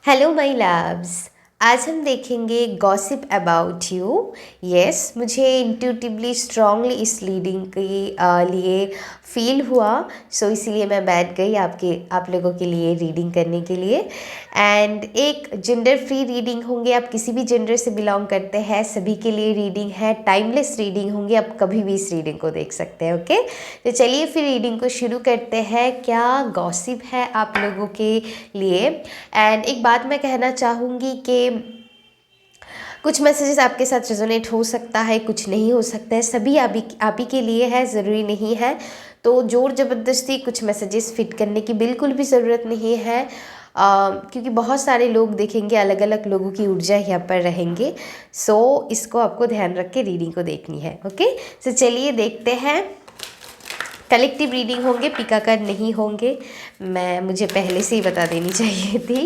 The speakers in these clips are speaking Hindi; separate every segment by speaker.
Speaker 1: Hello my loves. आज हम देखेंगे गॉसिप अबाउट यू। यस, मुझे इंट्यूटिवली स्ट्रांगली इस रीडिंग के लिए फील हुआ, सो इसीलिए मैं बैठ गई आप लोगों के लिए रीडिंग करने के लिए। एंड एक जेंडर फ्री रीडिंग होंगे, आप किसी भी जेंडर से बिलोंग करते हैं सभी के लिए रीडिंग है। टाइमलेस रीडिंग होंगे, आप कभी भी इस रीडिंग को देख सकते हैं। ओके, तो चलिए फिर रीडिंग को शुरू करते हैं। क्या गॉसिप है आप लोगों के लिए। एंड एक बात मैं कहना चाहूँगी कि कुछ मैसेजेस आपके साथ रेजोनेट हो सकता है, कुछ नहीं हो सकता है, सभी आप ही के लिए है, ज़रूरी नहीं है। तो ज़ोर ज़बरदस्ती कुछ मैसेजेस फिट करने की बिल्कुल भी ज़रूरत नहीं है, क्योंकि बहुत सारे लोग देखेंगे, अलग अलग लोगों की ऊर्जा यहाँ पर रहेंगे। सो इसको आपको ध्यान रख के रीडिंग को देखनी है। ओके, सो चलिए देखते हैं। कलेक्टिव रीडिंग होंगे, पिकाकार नहीं होंगे। मुझे पहले से ही बता देनी चाहिए थी,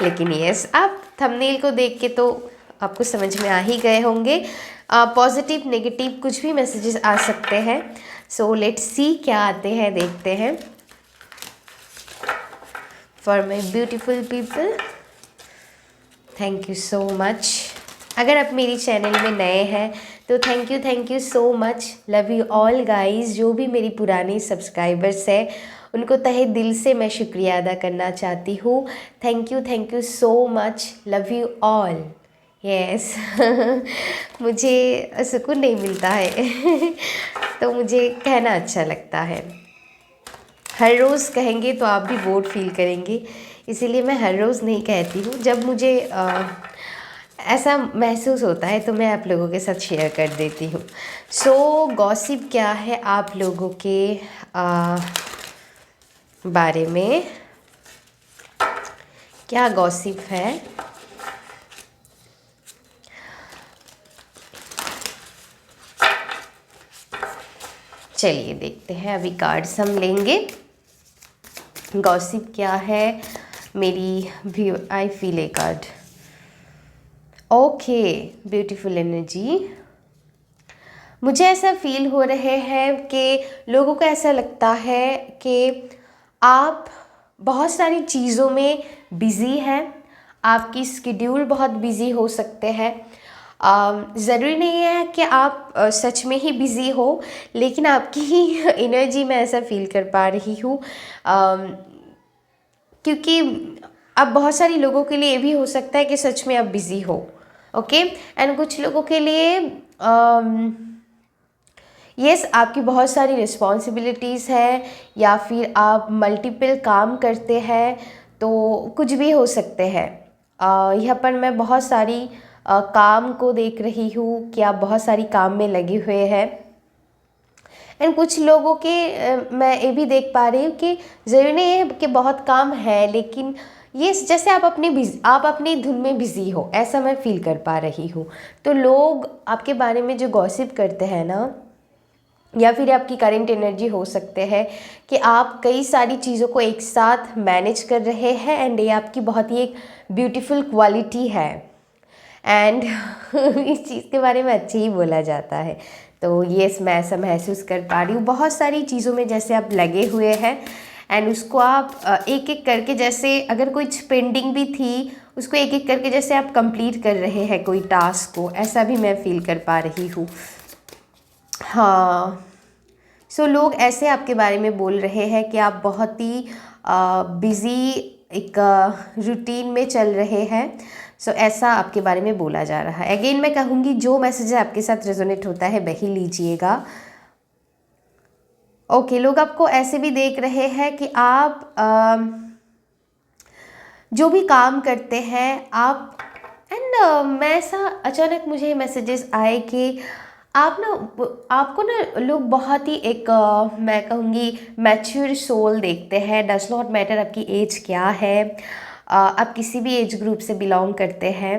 Speaker 1: लेकिन यस, आप थंबनेल को देख के तो आपको समझ में आ ही गए होंगे। पॉजिटिव नेगेटिव कुछ भी मैसेजेस आ सकते हैं। सो लेट्स सी क्या आते हैं, देखते हैं। For my beautiful people, thank you so much. अगर आप मेरी चैनल में नए हैं तो thank you so much. Love you all guys. जो भी मेरी पुरानी सब्सक्राइबर्स हैं उनको तहे दिल से मैं शुक्रिया अदा करना चाहती हूँ। Thank you so much. Love you all. Yes मुझे सुकून नहीं मिलता है तो मुझे कहना अच्छा लगता है। हर रोज़ कहेंगे तो आप भी बोर्ड फील करेंगे, इसीलिए मैं हर रोज़ नहीं कहती हूँ। जब मुझे ऐसा महसूस होता है तो मैं आप लोगों के साथ शेयर कर देती हूँ। सो गॉसिप क्या है आप लोगों के बारे में, क्या गॉसिप है। चलिए देखते हैं, अभी कार्ड्स हम लेंगे। गॉसिप क्या है मेरी view. I feel a card. Okay, beautiful energy. मुझे ऐसा फील हो रहे हैं कि लोगों को ऐसा लगता है कि आप बहुत सारी चीज़ों में बिज़ी हैं, आपकी स्केड्यूल बहुत बिज़ी हो सकते हैं। ज़रूरी नहीं है कि आप सच में ही बिज़ी हो, लेकिन आपकी ही एनर्जी में ऐसा फील कर पा रही हूँ, क्योंकि अब बहुत सारी लोगों के लिए ये भी हो सकता है कि सच में आप बिज़ी हो। ओके, एंड कुछ लोगों के लिए यस, आपकी बहुत सारी रिस्पॉन्सिबिलिटीज़ है, या फिर आप मल्टीपल काम करते हैं, तो कुछ भी हो सकते हैं। यहाँ पर मैं बहुत सारी काम को देख रही हूँ कि आप बहुत सारी काम में लगे हुए हैं। एंड कुछ लोगों के मैं ये भी देख पा रही हूँ कि ज़रूरी नहीं है कि बहुत काम है, लेकिन ये जैसे आप अपनी धुन में बिज़ी हो, ऐसा मैं फील कर पा रही हूँ। तो लोग आपके बारे में जो गॉसिप करते हैं ना, या फिर आपकी करंट एनर्जी हो सकते हैं कि आप कई सारी चीज़ों को एक साथ मैनेज कर रहे हैं, एंड ये आपकी बहुत ही एक ब्यूटीफुल क्वालिटी है। एंड इस चीज़ के बारे में अच्छे ही बोला जाता है। तो यस, मैं ऐसा महसूस कर पा रही हूँ बहुत सारी चीज़ों में, जैसे आप लगे हुए हैं एंड उसको आप एक एक करके, जैसे अगर कोई पेंडिंग भी थी उसको एक एक करके जैसे आप कंप्लीट कर रहे हैं कोई टास्क को, ऐसा भी मैं फील कर पा रही हूँ। हाँ, सो लोग ऐसे आपके बारे में बोल रहे हैं कि आप बहुत ही बिज़ी एक रूटीन में चल रहे हैं। सो ऐसा आपके बारे में बोला जा रहा है। अगेन मैं कहूँगी, जो मैसेज आपके साथ रेजोनेट होता है वही लीजिएगा। ओके, लोग आपको ऐसे भी देख रहे हैं कि आप जो भी काम करते हैं आप, एंड मैं ऐसा अचानक मुझे मैसेजेस आए कि आपको ना लोग बहुत ही एक मैं कहूँगी मैच्योर सोल देखते हैं। डज नॉट मैटर आपकी एज क्या है, आप किसी भी एज ग्रुप से बिलोंग करते हैं,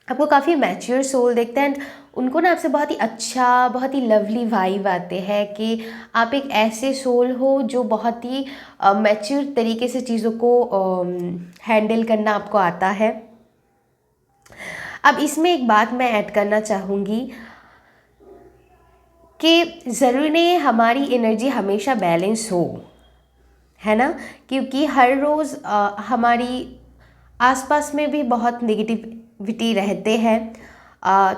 Speaker 1: आपको काफ़ी मैच्योर सोल देखते हैं। एंड उनको ना आपसे बहुत ही अच्छा, बहुत ही लवली वाइब आते हैं कि आप एक ऐसे सोल हो जो बहुत ही मैच्योर तरीके से चीज़ों को हैंडल करना आपको आता है। अब इसमें एक बात मैं ऐड करना चाहूँगी कि ज़रूरी नहीं है हमारी एनर्जी हमेशा बैलेंस हो, है ना, क्योंकि हर रोज़ हमारी आसपास में भी बहुत नेगेटिविटी रहते हैं,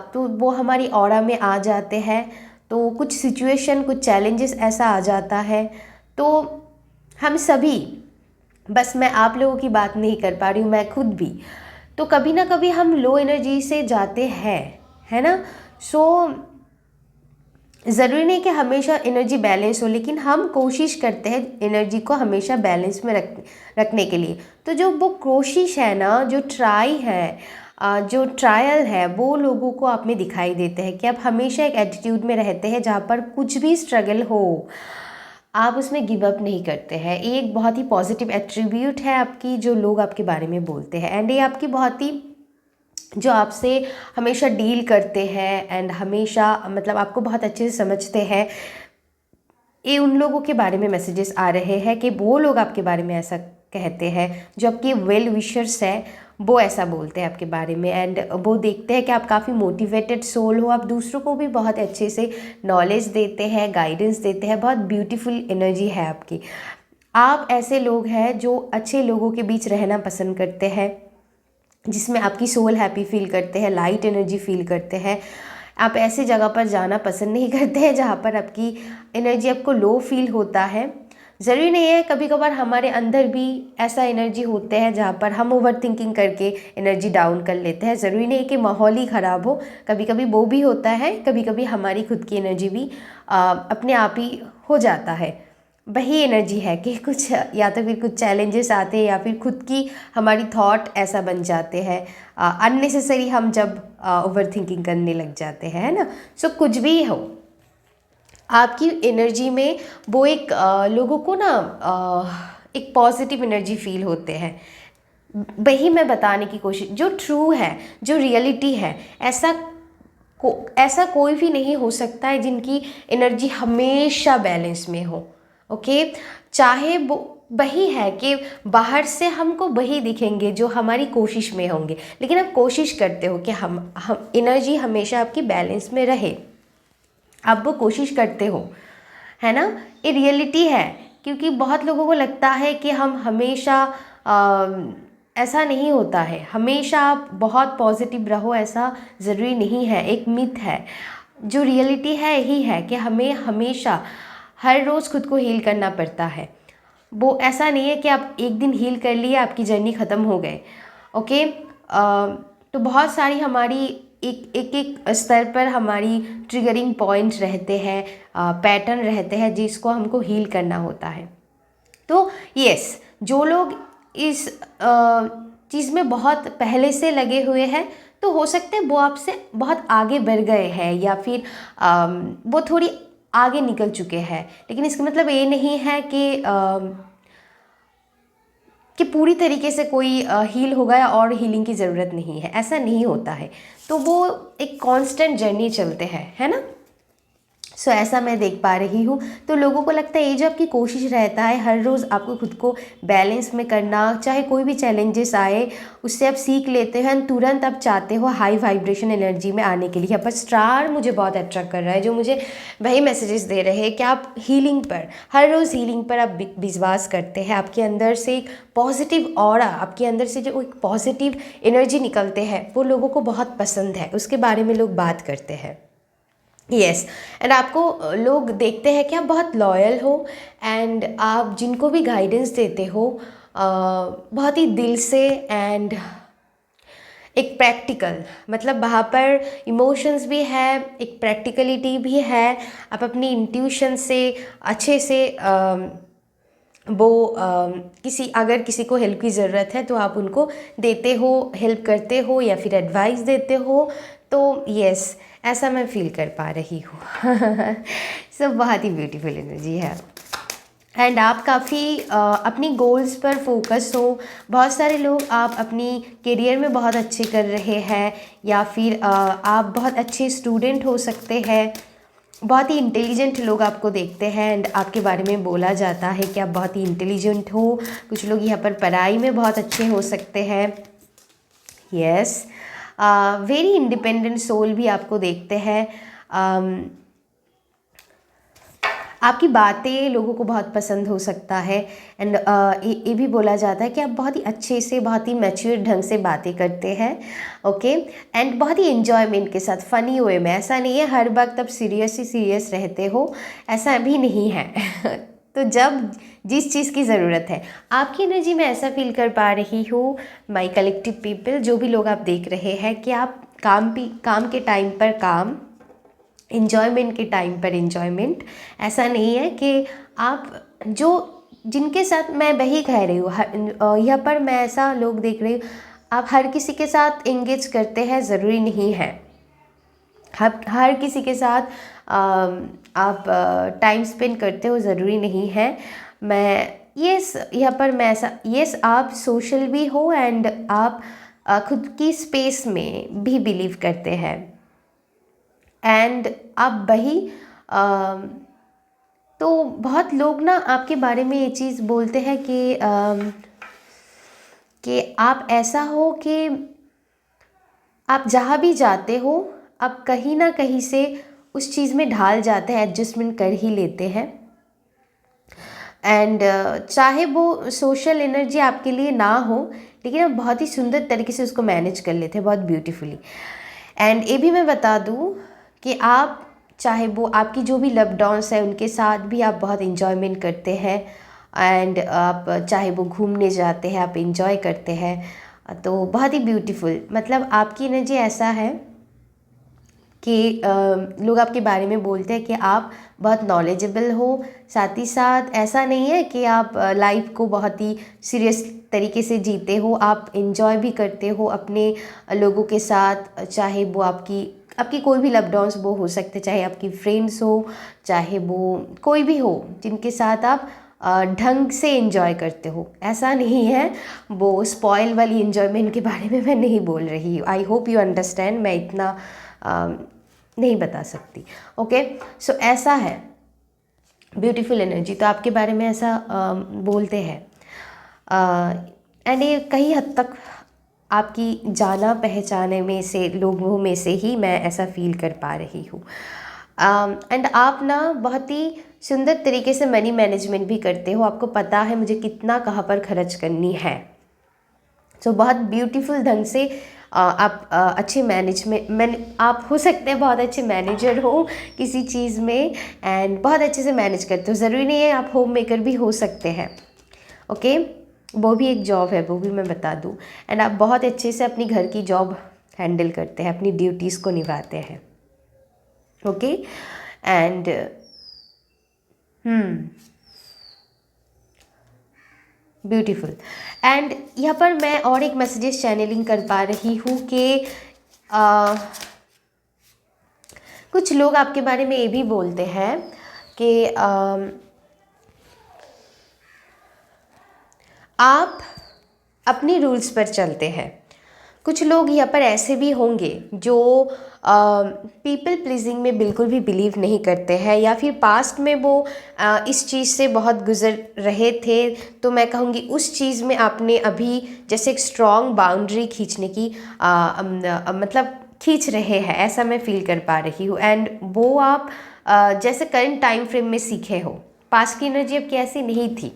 Speaker 1: तो वो हमारी ऑरा में आ जाते हैं। तो कुछ सिचुएशन, कुछ चैलेंजेस ऐसा आ जाता है, तो हम सभी, बस मैं आप लोगों की बात नहीं कर पा रही हूँ, मैं खुद भी, तो कभी ना कभी हम लो एनर्जी से जाते हैं, है ना। सो ज़रूरी नहीं कि हमेशा एनर्जी बैलेंस हो, लेकिन हम कोशिश करते हैं एनर्जी को हमेशा बैलेंस में रखने के लिए। तो जो वो कोशिश है ना, जो ट्राई है, जो ट्रायल है, वो लोगों को आप में दिखाई देते हैं कि आप हमेशा एक एटीट्यूड में रहते हैं जहाँ पर कुछ भी स्ट्रगल हो आप उसमें गिव अप नहीं करते हैं। ये एक बहुत ही पॉजिटिव एट्रीब्यूट है आपकी, जो लोग आपके बारे में बोलते हैं। एंड ये आपकी बहुत ही, जो आपसे हमेशा डील करते हैं एंड हमेशा मतलब आपको बहुत अच्छे से समझते हैं, ये उन लोगों के बारे में मैसेजेस आ रहे हैं कि वो लोग आपके बारे में ऐसा कहते हैं, जो आपके वेल विशर्स हैं वो ऐसा बोलते हैं आपके बारे में। एंड वो देखते हैं कि आप काफ़ी मोटिवेटेड सोल हो, आप दूसरों को भी बहुत अच्छे से नॉलेज देते हैं, गाइडेंस देते हैं, बहुत ब्यूटीफुल एनर्जी है आपकी। आप ऐसे लोग हैं जो अच्छे लोगों के बीच रहना पसंद करते हैं, जिसमें आपकी सोल हैप्पी फील करते हैं, लाइट एनर्जी फील करते हैं। आप ऐसी जगह पर जाना पसंद नहीं करते हैं जहाँ पर आपकी एनर्जी आपको लो फील होता है। ज़रूरी नहीं है, कभी कभार हमारे अंदर भी ऐसा एनर्जी होते हैं जहाँ पर हम ओवर थिंकिंग करके एनर्जी डाउन कर लेते हैं। ज़रूरी नहीं है कि माहौल ही ख़राब हो, कभी कभी वो भी होता है, कभी कभी हमारी खुद की एनर्जी भी अपने आप ही हो जाता है। वही एनर्जी है कि कुछ या तो फिर कुछ चैलेंजेस आते हैं या फिर खुद की हमारी थॉट ऐसा बन जाते हैं, अननेसेसरी हम जब ओवर थिंकिंग करने लग जाते हैं, है ना। सो कुछ भी हो, आपकी एनर्जी में वो एक लोगों को ना एक पॉजिटिव एनर्जी फील होते हैं। वही मैं बताने की कोशिश, जो ट्रू है, जो रियलिटी है, ऐसा कोई भी नहीं हो सकता है जिनकी एनर्जी हमेशा बैलेंस में हो। ओके, चाहे वो वही है कि बाहर से हमको वही दिखेंगे जो हमारी कोशिश में होंगे, लेकिन आप कोशिश करते हो कि हम एनर्जी हमेशा आपकी बैलेंस में रहे, आप वो कोशिश करते हो, है ना। ये रियलिटी है, क्योंकि बहुत लोगों को लगता है कि हम हमेशा ऐसा नहीं होता है, हमेशा आप बहुत पॉजिटिव रहो, ऐसा ज़रूरी नहीं है, एक मिथ है। जो रियलिटी है यही है कि हमें हमेशा हर रोज़ खुद को हील करना पड़ता है। वो ऐसा नहीं है कि आप एक दिन हील कर लिए आपकी जर्नी ख़त्म हो गए। ओके, तो बहुत सारी हमारी एक स्तर पर हमारी ट्रिगरिंग पॉइंट्स रहते हैं, पैटर्न रहते हैं जिसको हमको हील करना होता है। तो यस, जो लोग इस चीज़ में बहुत पहले से लगे हुए हैं, तो हो सकता है वो आपसे बहुत आगे बढ़ गए हैं या फिर वो थोड़ी आगे निकल चुके हैं, लेकिन इसका मतलब ये नहीं है कि पूरी तरीके से कोई हील हो गया और हीलिंग की ज़रूरत नहीं है, ऐसा नहीं होता है। तो वो एक कांस्टेंट जर्नी चलते हैं, है ना। सो ऐसा मैं देख पा रही हूँ। तो लोगों को लगता है ये जो आपकी कोशिश रहता है हर रोज़ आपको खुद को बैलेंस में करना, चाहे कोई भी चैलेंजेस आए उससे आप सीख लेते हैं, तुरंत आप चाहते हो हाई वाइब्रेशन एनर्जी में आने के लिए। पर स्टार मुझे बहुत अट्रैक्ट कर रहा है, जो मुझे वही मैसेजेस दे रहे हैं कि आप हीलिंग पर, हर रोज़ हीलिंग पर आप विश्वास करते हैं। आपके अंदर से एक पॉजिटिव ऑरा, आपके अंदर से जो एक पॉजिटिव एनर्जी निकलते हैं वो लोगों को बहुत पसंद है, उसके बारे में लोग बात करते हैं। यस, एंड आपको लोग देखते हैं कि आप बहुत लॉयल हो एंड आप जिनको भी गाइडेंस देते हो बहुत ही दिल से, एंड एक प्रैक्टिकल, मतलब वहाँ पर इमोशंस भी है, एक प्रैक्टिकलिटी भी है। आप अपनी इंट्यूशन से अच्छे से अगर किसी को हेल्प की ज़रूरत है तो आप उनको देते हो, हेल्प करते हो या फिर एडवाइस देते हो। तो यस, ऐसा मैं फील कर पा रही हूँ। सब बहुत ही ब्यूटीफुल एनर्जी है एंड आप काफ़ी अपनी गोल्स पर फोकस हो। बहुत सारे लोग आप अपनी करियर में बहुत अच्छे कर रहे हैं या फिर आप बहुत अच्छे स्टूडेंट हो सकते हैं। बहुत ही इंटेलिजेंट लोग आपको देखते हैं एंड आपके बारे में बोला जाता है कि आप बहुत ही इंटेलिजेंट हो। कुछ लोग यहाँ पर पढ़ाई में बहुत अच्छे हो सकते हैं। यस, वेरी इंडिपेंडेंट सोल भी आपको देखते हैं। आपकी बातें लोगों को बहुत पसंद हो सकता है। एंड ये भी बोला जाता है कि आप बहुत ही अच्छे से, बहुत ही मैच्योर ढंग से बातें करते हैं। ओके, एंड बहुत ही इन्जॉयमेंट के साथ, फ़नी वे में। ऐसा नहीं है हर वक्त आप सीरियस ही सीरियस रहते हो, ऐसा भी नहीं है। तो जब जिस चीज़ की ज़रूरत है, आपकी एनर्जी में ऐसा फील कर पा रही हूँ माय कलेक्टिव पीपल, जो भी लोग आप देख रहे हैं, कि आप काम के टाइम पर काम, इन्जॉयमेंट के टाइम पर इन्जॉयमेंट। ऐसा नहीं है कि आप जो जिनके साथ मैं वही कह रही हूँ, यहाँ पर मैं ऐसा लोग देख रही हूँ, आप हर किसी के साथ इंगेज करते हैं, ज़रूरी नहीं है हर किसी के साथ आप टाइम स्पेंड करते हो, ज़रूरी नहीं है। मैं यस यहाँ पर मैं ऐसा यस आप सोशल भी हो, एंड आप खुद की स्पेस में भी बिलीव करते हैं, एंड आप वही तो बहुत लोग ना आपके बारे में ये चीज़ बोलते हैं कि आप ऐसा हो कि आप जहाँ भी जाते हो, आप कहीं ना कहीं से उस चीज़ में ढाल जाते हैं, एडजस्टमेंट कर ही लेते हैं। एंड चाहे वो सोशल एनर्जी आपके लिए ना हो, लेकिन आप बहुत ही सुंदर तरीके से उसको मैनेज कर लेते हैं, बहुत ब्यूटीफुली। एंड ये भी मैं बता दूँ कि आप, चाहे वो आपकी जो भी लव डॉन्स है, उनके साथ भी आप बहुत इन्जॉयमेंट करते हैं। एंड आप चाहे वो घूमने जाते हैं, आप इन्जॉय करते हैं, तो बहुत ही ब्यूटीफुल। मतलब आपकी एनर्जी ऐसा है कि लोग आपके बारे में बोलते हैं कि आप बहुत नॉलेजेबल हो। साथ ही साथ ऐसा नहीं है कि आप लाइफ को बहुत ही सीरियस तरीके से जीते हो, आप इन्जॉय भी करते हो अपने लोगों के साथ, चाहे वो आपकी कोई भी लव डॉन्स वो हो सकते, चाहे आपकी फ्रेंड्स हो, चाहे वो कोई भी हो, जिनके साथ आप ढंग से इन्जॉय करते हो। ऐसा नहीं है वो स्पॉइल वाली इन्जॉयमेंट के बारे में मैं नहीं बोल रही हूँ। आई होप यू अंडरस्टैंड, मैं इतना नहीं बता सकती। ओके, सो ऐसा है ब्यूटीफुल एनर्जी, तो आपके बारे में ऐसा बोलते हैं। एंड ये कई हद तक आपकी जाना पहचाने में से लोगों में से ही मैं ऐसा फील कर पा रही हूँ। एंड आप ना बहुत ही सुंदर तरीके से मनी मैनेजमेंट भी करते हो, आपको पता है मुझे कितना कहाँ पर खर्च करनी है। सो बहुत ब्यूटीफुल ढंग से आप अच्छे आप हो सकते हैं बहुत अच्छे मैनेजर हो किसी चीज़ में, एंड बहुत अच्छे से मैनेज करते हो। ज़रूरी नहीं है आप होम मेकर भी हो सकते हैं। ओके, वो भी एक जॉब है, वो भी मैं बता दूँ। एंड आप बहुत अच्छे से अपनी घर की जॉब हैंडल करते हैं, अपनी ड्यूटीज़ को निभाते हैं। Okay, and beautiful. एंड यहाँ पर मैं और एक मैसेजेस चैनलिंग कर पा रही हूँ कि कुछ लोग आपके बारे में ये भी बोलते हैं कि आप अपनी रूल्स पर चलते हैं। कुछ लोग यहाँ पर ऐसे भी होंगे जो पीपल प्लीजिंग में बिल्कुल भी बिलीव नहीं करते हैं, या फिर पास्ट में वो इस चीज़ से बहुत गुजर रहे थे। तो मैं कहूँगी उस चीज़ में आपने अभी जैसे एक स्ट्रॉन्ग बाउंड्री खींचने की मतलब खींच रहे हैं, ऐसा मैं फील कर पा रही हूँ। एंड वो आप जैसे करंट टाइम फ्रेम में सीखे हो, पास्ट की एनर्जी अब कैसी नहीं थी,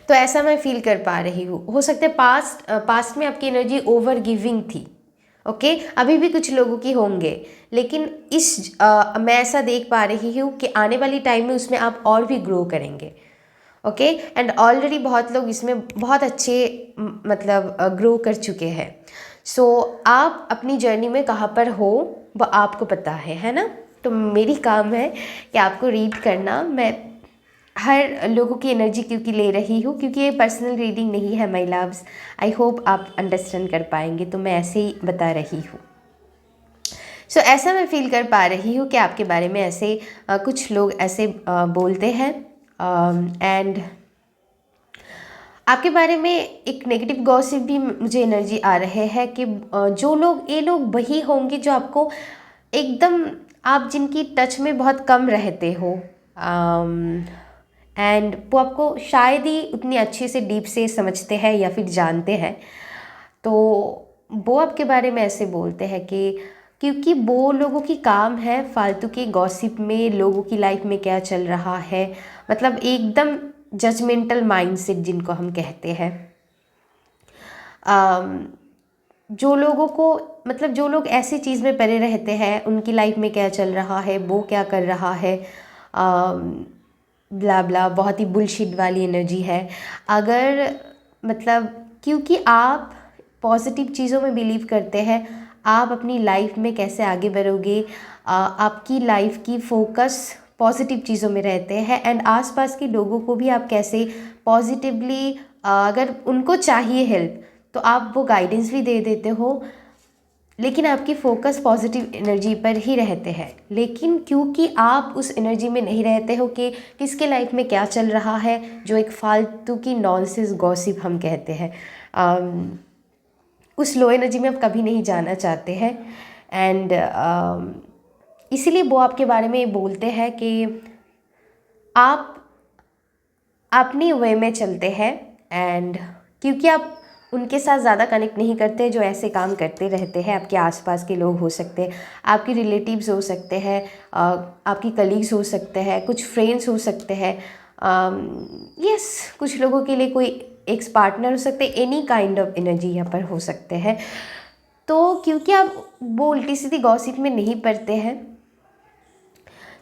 Speaker 1: तो ऐसा मैं फील कर पा रही हूँ। हो सकता है पास्ट में आपकी एनर्जी ओवर गिविंग थी। ओके, अभी भी कुछ लोगों की होंगे, लेकिन मैं ऐसा देख पा रही हूँ कि आने वाली टाइम में उसमें आप और भी ग्रो करेंगे। ओके, एंड ऑलरेडी बहुत लोग इसमें बहुत अच्छे मतलब ग्रो कर चुके हैं। सो आप अपनी जर्नी में कहाँ पर हो वो आपको पता है ना। तो मेरी काम है कि आपको रीड करना। मैं हर लोगों की एनर्जी क्योंकि ले रही हूँ, क्योंकि ये पर्सनल रीडिंग नहीं है माय लव्स। आई होप आप अंडरस्टैंड कर पाएंगे, तो मैं ऐसे ही बता रही हूँ। सो ऐसा मैं फील कर पा रही हूँ कि आपके बारे में ऐसे कुछ लोग ऐसे बोलते हैं। एंड आपके बारे में एक नेगेटिव गॉसिप भी मुझे एनर्जी आ रहे हैं कि ये लोग वही होंगे जो आपको एकदम, आप जिनकी टच में बहुत कम रहते हो, एंड वो आपको शायद ही उतनी अच्छे से डीप से समझते हैं या फिर जानते हैं। तो वो आपके बारे में ऐसे बोलते हैं कि क्योंकि वो लोगों की काम है फालतू के गॉसिप में लोगों की लाइफ में क्या चल रहा है, मतलब एकदम जजमेंटल माइंडसेट जिनको हम कहते हैं। जो लोगों को मतलब जो लोग ऐसी चीज़ में पड़े रहते हैं, उनकी लाइफ में क्या चल रहा है, वो क्या कर रहा है, ब्ला ब्ला, बहुत ही बुलशिट वाली एनर्जी है। अगर मतलब क्योंकि आप पॉजिटिव चीज़ों में बिलीव करते हैं, आप अपनी लाइफ में कैसे आगे बढ़ोगे, आपकी लाइफ की फोकस पॉजिटिव चीज़ों में रहते हैं। एंड आसपास के लोगों को भी आप कैसे पॉजिटिवली, अगर उनको चाहिए हेल्प तो आप वो गाइडेंस भी दे देते हो, लेकिन आपकी फोकस पॉजिटिव एनर्जी पर ही रहते हैं। लेकिन क्योंकि आप उस एनर्जी में नहीं रहते हो कि किसके लाइफ में क्या चल रहा है, जो एक फालतू की नॉनसेंस गॉसिप हम कहते हैं, उस लो एनर्जी में आप कभी नहीं जाना चाहते हैं। एंड इसीलिए वो आपके बारे में ये बोलते हैं कि आप अपनी वे में चलते हैं। एंड क्योंकि आप उनके साथ ज़्यादा कनेक्ट नहीं करते जो ऐसे काम करते रहते हैं, आपके आसपास के लोग हो सकते हैं, आपके रिलेटिव्स हो सकते हैं, आपकी कलीग्स हो सकते हैं, कुछ फ्रेंड्स हो सकते हैं, यस कुछ लोगों के लिए कोई एक्स पार्टनर हो सकते हैं, एनी काइंड ऑफ एनर्जी यहाँ पर हो सकते हैं। तो क्योंकि आप वो उल्टी सीधी गॉसिप में नहीं पड़ते हैं,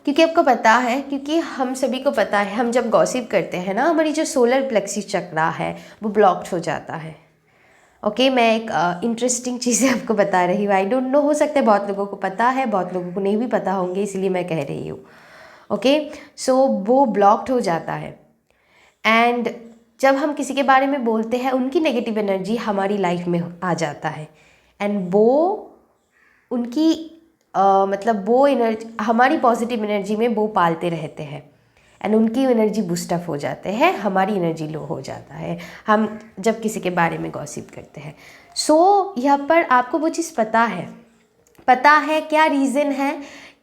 Speaker 1: क्योंकि आपको पता है, क्योंकि हम सभी को पता है, हम जब गॉसिप करते हैं ना, हमारी जो सोलर प्लेक्सिस चक्रा है वो ब्लॉक्ड हो जाता है। ओके, मैं एक इंटरेस्टिंग चीज़ें आपको बता रही हूँ। आई डोंट नो, हो सकता है बहुत लोगों को पता है, बहुत लोगों को नहीं भी पता होंगे, इसलिए मैं कह रही हूँ। ओके, सो वो ब्लॉक्ड हो जाता है। एंड जब हम किसी के बारे में बोलते हैं, उनकी नेगेटिव एनर्जी हमारी लाइफ में आ जाता है। एंड वो उनकी मतलब वो एनर्जी हमारी पॉजिटिव एनर्जी में वो पालते रहते हैं। एंड उनकी एनर्जी बूस्टअप हो जाते हैं, हमारी एनर्जी लो हो जाता है हम जब किसी के बारे में गॉसिप करते हैं। सो यहाँ पर आपको वो चीज़ पता है क्या रीज़न है,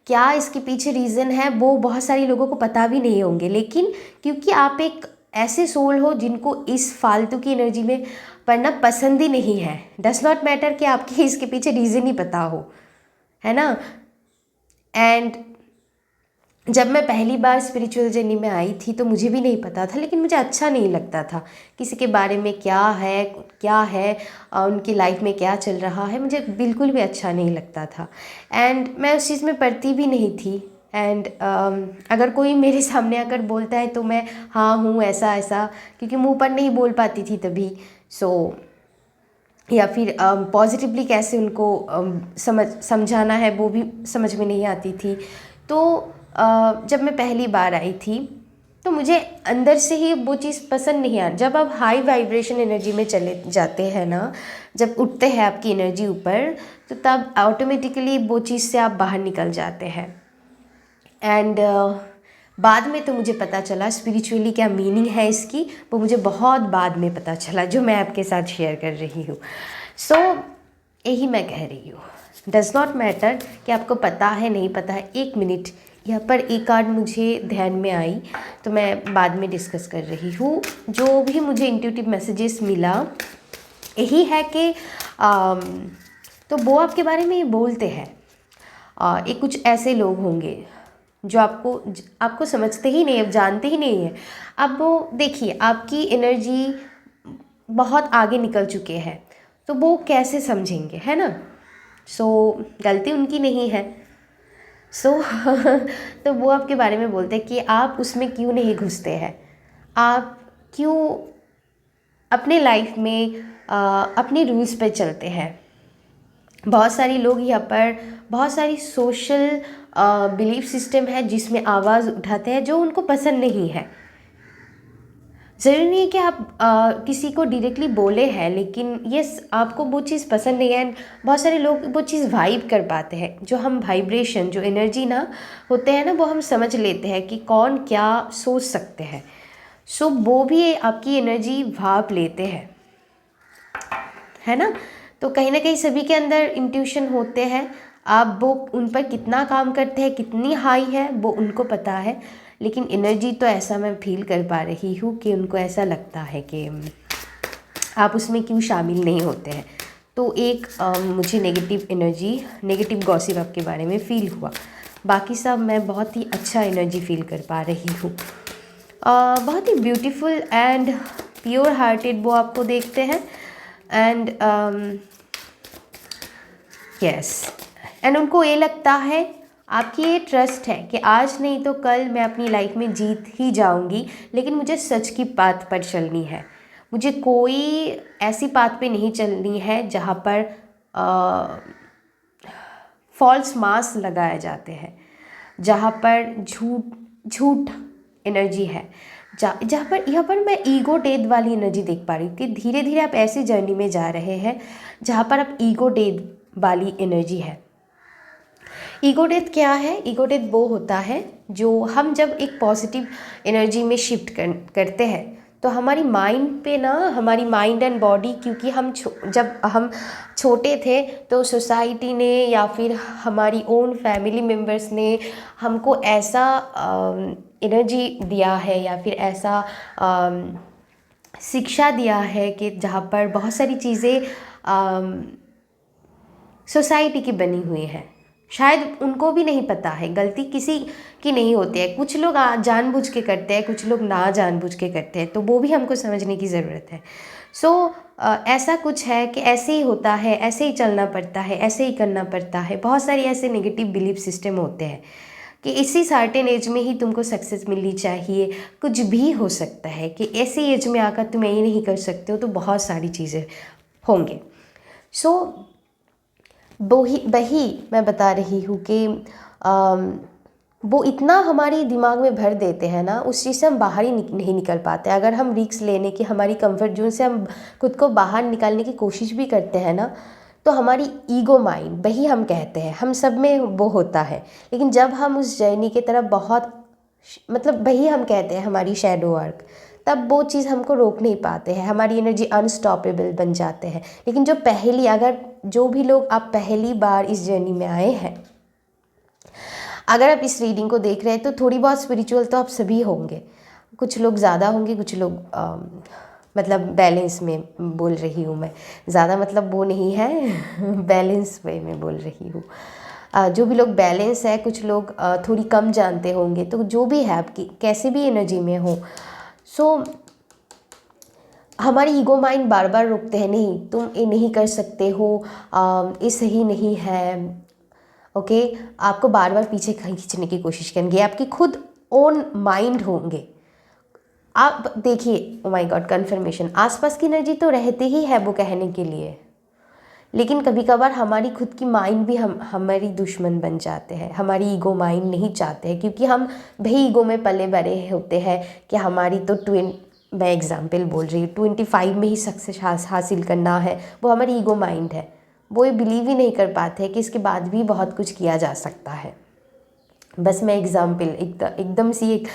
Speaker 1: क्या इसके पीछे रीज़न है, वो बहुत सारी लोगों को पता भी नहीं होंगे। लेकिन क्योंकि आप एक ऐसे सोल हो जिनको इस फालतू की एनर्जी में पढ़ना पसंद ही नहीं है, डस नॉट मैटर कि आपके इसके पीछे रीज़न ही पता हो, है ना। एंड जब मैं पहली बार स्पिरिचुअल जर्नी में आई थी तो मुझे भी नहीं पता था, लेकिन मुझे अच्छा नहीं लगता था किसी के बारे में क्या है उनकी लाइफ में क्या चल रहा है, मुझे बिल्कुल भी अच्छा नहीं लगता था। एंड मैं उस चीज़ में पढ़ती भी नहीं थी। एंड अगर कोई मेरे सामने आकर बोलता है तो मैं हाँ हूँ ऐसा ऐसा, क्योंकि मुंह पर नहीं बोल पाती थी तभी। या फिर पॉजिटिवली कैसे उनको समझाना है वो भी समझ में नहीं आती थी। तो जब मैं पहली बार आई थी तो मुझे अंदर से ही वो चीज़ पसंद नहीं आ। जब आप हाई वाइब्रेशन एनर्जी में चले जाते हैं ना, जब उठते हैं आपकी एनर्जी ऊपर, तो तब ऑटोमेटिकली वो चीज़ से आप बाहर निकल जाते हैं। एंड बाद में तो मुझे पता चला स्पिरिचुअली क्या मीनिंग है इसकी, वो मुझे बहुत बाद में पता चला, जो मैं आपके साथ शेयर कर रही हूँ। सो यही मैं कह रही हूँ, डज नॉट मैटर कि आपको पता है नहीं पता है। एक मिनट, यहाँ पर एक कार्ड मुझे ध्यान में आई तो मैं बाद में डिस्कस कर रही हूँ। जो भी मुझे इंट्यूटिव मैसेजेस मिला यही है कि तो वो आपके बारे में ये बोलते हैं, एक कुछ ऐसे लोग होंगे जो आपको समझते ही नहीं, अब जानते ही नहीं है। अब वो देखिए आपकी एनर्जी बहुत आगे निकल चुके हैं, तो वो कैसे समझेंगे, है ना। सो गलती उनकी नहीं है। तो वो आपके बारे में बोलते हैं कि आप उसमें क्यों नहीं घुसते हैं, आप क्यों अपने लाइफ में अपने रूल्स पे चलते हैं। बहुत सारी लोग यहाँ पर बहुत सारी सोशल बिलीफ सिस्टम है जिसमें आवाज़ उठाते हैं जो उनको पसंद नहीं है। ज़रूरी नहीं है कि आप किसी को डायरेक्टली बोले हैं, लेकिन यस आपको वो चीज़ पसंद नहीं है। बहुत सारे लोग वो चीज़ वाइब कर पाते हैं, जो हम वाइब्रेशन जो एनर्जी ना होते हैं ना, वो हम समझ लेते हैं कि कौन क्या सोच सकते हैं। सो वो भी आपकी एनर्जी भाप लेते हैं, है ना। तो कहीं ना कहीं सभी के अंदर इंट्यूशन होते हैं। आप वो उन पर कितना काम करते हैं, कितनी हाई है वो उनको पता है, लेकिन एनर्जी तो ऐसा मैं फील कर पा रही हूँ कि उनको ऐसा लगता है कि आप उसमें क्यों शामिल नहीं होते हैं। तो एक मुझे नेगेटिव एनर्जी, नेगेटिव गॉसिप आपके बारे में फ़ील हुआ। बाकी सब मैं बहुत ही अच्छा एनर्जी फील कर पा रही हूँ। बहुत ही ब्यूटीफुल एंड प्योर हार्टेड वो आपको देखते हैं। एंड यस, एंड उनको ये लगता है, आपकी ये ट्रस्ट है कि आज नहीं तो कल मैं अपनी लाइफ में जीत ही जाऊंगी, लेकिन मुझे सच की बात पर चलनी है। मुझे कोई ऐसी बात पे नहीं चलनी है जहाँ पर फॉल्स मास्क लगाए जाते हैं, जहाँ पर झूठ एनर्जी है, जहाँ पर यहाँ पर मैं ईगो डेथ वाली एनर्जी देख पा रही हूँ कि धीरे धीरे आप ऐसी जर्नी में जा रहे हैं जहाँ पर आप ईगो डेथ वाली एनर्जी है। ईगो डेथ क्या है? ईगो डेथ वो होता है जो हम जब एक पॉजिटिव एनर्जी में शिफ्ट करते हैं तो हमारी माइंड पे ना, हमारी माइंड एंड बॉडी, क्योंकि जब हम छोटे थे तो सोसाइटी ने या फिर हमारी ओन फैमिली मेम्बर्स ने हमको ऐसा एनर्जी दिया है या फिर ऐसा शिक्षा दिया है कि जहाँ पर बहुत सारी चीज़ें सोसाइटी की बनी हुई हैं। शायद उनको भी नहीं पता है, गलती किसी की नहीं होती है। कुछ लोग जानबूझ के करते हैं, कुछ लोग ना जानबूझ के करते हैं, तो वो भी हमको समझने की ज़रूरत है। ऐसा कुछ है कि ऐसे ही होता है, ऐसे ही चलना पड़ता है, ऐसे ही करना पड़ता है। बहुत सारी ऐसे नेगेटिव बिलीफ सिस्टम होते हैं कि इसी सर्टेन एज में ही तुमको सक्सेस मिलनी चाहिए। कुछ भी हो सकता है कि ऐसी एज में आकर तुम ये नहीं कर सकते हो, तो बहुत सारी चीज़ें होंगे। वही मैं बता रही हूँ कि वो इतना हमारी दिमाग में भर देते हैं ना, उस चीज़ से हम बाहर ही नहीं निकल पाते। अगर हम रिस्क लेने की, हमारी कंफर्ट जोन से हम खुद को बाहर निकालने की कोशिश भी करते हैं ना, तो हमारी ईगो माइंड, वही हम कहते हैं, हम सब में वो होता है। लेकिन जब हम उस जर्नी की तरफ बहुत, मतलब वही हम कहते हैं हमारी शैडो वर्क, तब वो चीज़ हमको रोक नहीं पाते हैं, हमारी एनर्जी अनस्टॉपेबल बन जाते हैं। लेकिन अगर जो भी लोग आप पहली बार इस जर्नी में आए हैं, अगर आप इस रीडिंग को देख रहे हैं तो थोड़ी बहुत स्पिरिचुअल तो आप सभी होंगे। कुछ लोग ज़्यादा होंगे, कुछ लोग मतलब बैलेंस में बोल रही हूँ मैं, ज़्यादा मतलब वो नहीं है बैलेंस वे में बोल रही हूँ। जो भी लोग बैलेंस है, कुछ लोग थोड़ी कम जानते होंगे, तो जो भी है आपकी कैसे भी एनर्जी में हो, हमारी ईगो माइंड बार बार रोकते हैं, नहीं तुम ये नहीं कर सकते हो, ये सही नहीं है, ओके। आपको बार बार पीछे खींचने की कोशिश करेंगे, आपकी खुद ओन माइंड होंगे। आप देखिए, ओ माय गॉड, कन्फर्मेशन, आसपास की एनर्जी तो रहती ही है वो कहने के लिए, लेकिन कभी कभार हमारी खुद की माइंड भी हमारी दुश्मन बन जाते हैं। हमारी ईगो माइंड नहीं चाहते हैं, क्योंकि हम वही ईगो में पले बड़े होते हैं कि हमारी तो मैं एग्जाम्पल बोल रही हूँ, 25 में ही सक्सेस हासिल करना है, वो हमारी ईगो माइंड है। वो ये बिलीव ही नहीं कर पाते हैं कि इसके बाद भी बहुत कुछ किया जा सकता है। बस मैं एग्ज़ाम्पल एकदम सी एक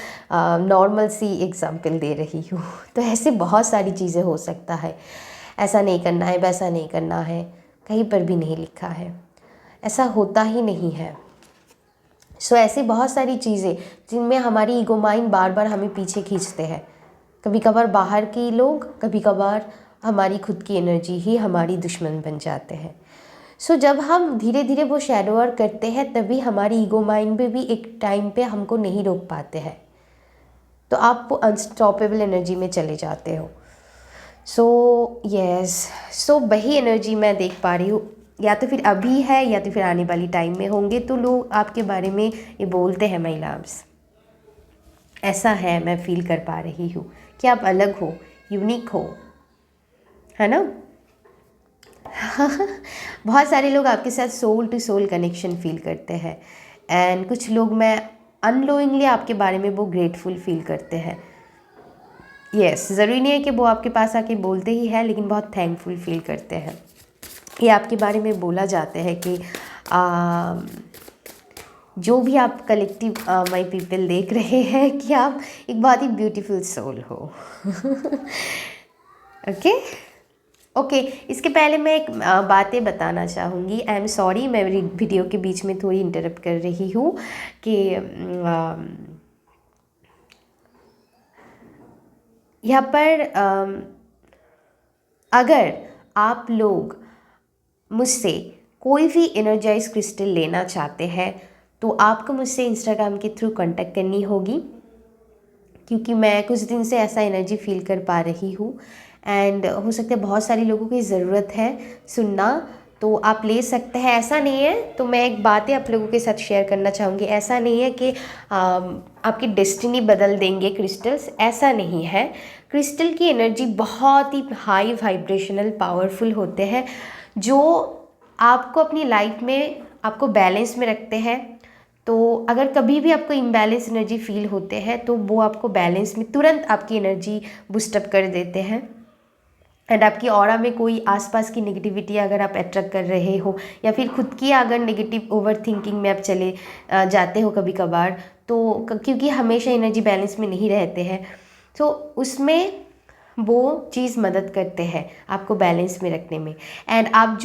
Speaker 1: नॉर्मल सी एग्ज़ाम्पल दे रही हूँ। तो ऐसे बहुत सारी चीज़ें हो सकता है, ऐसा नहीं करना है, वैसा नहीं करना है, कहीं पर भी नहीं लिखा है, ऐसा होता ही नहीं है। ऐसी बहुत सारी चीज़ें जिनमें हमारी ईगो माइंड बार बार हमें पीछे खींचते हैं। कभी कभार बाहर के लोग, कभी कभार हमारी खुद की एनर्जी ही हमारी दुश्मन बन जाते हैं। जब हम धीरे धीरे वो शैडो वर्क करते हैं, तभी हमारी ईगो माइंड में भी एक टाइम पे हमको नहीं रोक पाते हैं, तो आप वो अनस्टॉपेबल एनर्जी में चले जाते हो। वही एनर्जी मैं देख पा रही हूँ, या तो फिर अभी है या तो फिर आने वाली टाइम में होंगे। तो लोग आपके बारे में ये बोलते हैं, माय लव्स, ऐसा है, मैं फील कर पा रही हूँ कि आप अलग हो, यूनिक हो, है ना। बहुत सारे लोग आपके साथ soul to soul connection feel करते हैं, एंड कुछ लोग, मैं अननोइंगली आपके बारे में वो ग्रेटफुल फील करते हैं। ज़रूरी नहीं है कि वो आपके पास आके बोलते ही है, लेकिन बहुत थैंकफुल फील करते हैं। ये आपके बारे में बोला जाता है कि जो भी आप कलेक्टिव माय पीपल देख रहे हैं कि आप एक बहुत ही ब्यूटीफुल सोल हो। ओके, इसके पहले मैं एक बातें बताना चाहूँगी। आई एम सॉरी, मैं वीडियो के बीच में थोड़ी इंटरप्ट कर रही हूँ कि यहाँ पर अगर आप लोग मुझसे कोई भी एनर्जाइज क्रिस्टल लेना चाहते हैं तो आपको मुझसे इंस्टाग्राम के थ्रू कांटेक्ट करनी होगी, क्योंकि मैं कुछ दिन से ऐसा एनर्जी फील कर पा रही हूँ एंड हो सकता है बहुत सारी लोगों की ज़रूरत है सुनना, तो आप ले सकते हैं। ऐसा नहीं है, तो मैं एक बातें आप लोगों के साथ शेयर करना चाहूँगी। ऐसा नहीं है कि आपकी डेस्टिनी बदल देंगे क्रिस्टल्स, ऐसा नहीं है। क्रिस्टल की एनर्जी बहुत ही हाई वाइब्रेशनल पावरफुल होते हैं, जो आपको अपनी लाइफ में आपको बैलेंस में रखते हैं। तो अगर कभी भी आपको इम्बैलेंस एनर्जी फील होते हैं तो वो आपको बैलेंस में तुरंत आपकी एनर्जी बूस्टअप कर देते हैं। एंड आपकी ऑरा में कोई आसपास की नेगेटिविटी अगर आप अट्रैक्ट कर रहे हो, या फिर खुद की अगर नेगेटिव ओवर थिंकिंग में आप चले जाते हो कभी कभार, तो क्योंकि हमेशा एनर्जी बैलेंस में नहीं रहते हैं, तो उसमें वो चीज़ मदद करते हैं आपको बैलेंस में रखने में। एंड आप